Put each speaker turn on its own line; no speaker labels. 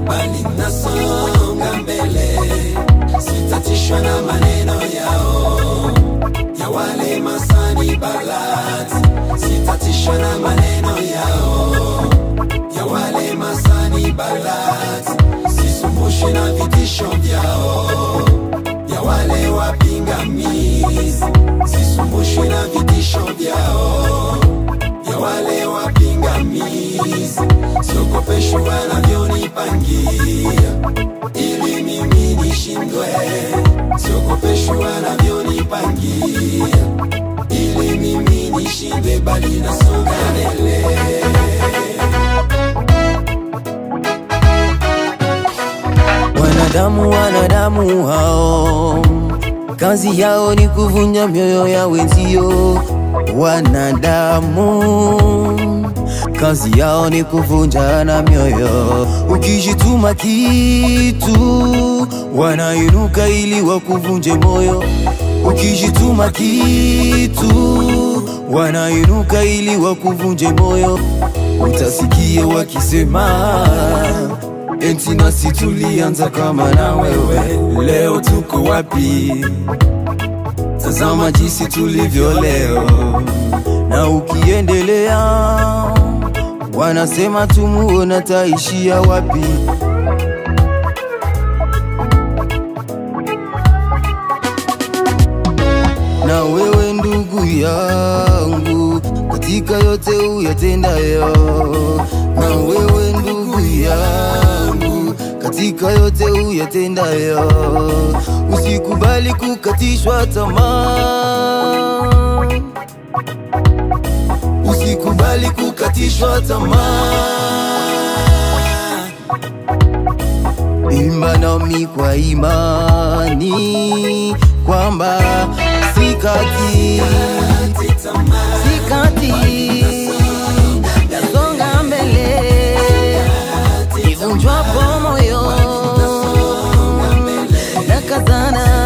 bali nasonga mbele, sitatishwa na maneno yao ya wale masani balat, sitatishwa na maneno yao ya wale masani balat, sisumbushwi na vitisho vyao ya wale wapingamizi, sisumbushwi na vitisho vyao ya wale wapingamizi, siogopeshwi wanavyonipangia ili mimi nishindwe, siogopeshwi wanavyonipangia ili mimi nishindwe, bali nasonga mbele.
Wanadamu hao kazi yao ni kuvunja mioyo ya wenzio. Wanadamu kazi yao ni kuvunja na mioyo. Ukijituma kitu wanainuka ili wakuvunje moyo. Ukijituma kitu wanainuka ili wakuvunje moyo. Utasikia wakisema enti nasi tulianza kama na wewe, leo tuko wapi? Tazama jinsi tulivyo leo. Na ukiendelea wanasema tumuona taishia wapi? Na wewe ndugu yangu, katika yote uyatendayo, na wewe ndugu yangu, katika yote uyatendayo, usikubali kukatishwa tamaa, usikubali kukatishwa tamaa. Imba nami kwa imani kwamba sikati nasonga mbele, ivunjwapo moyo nakazana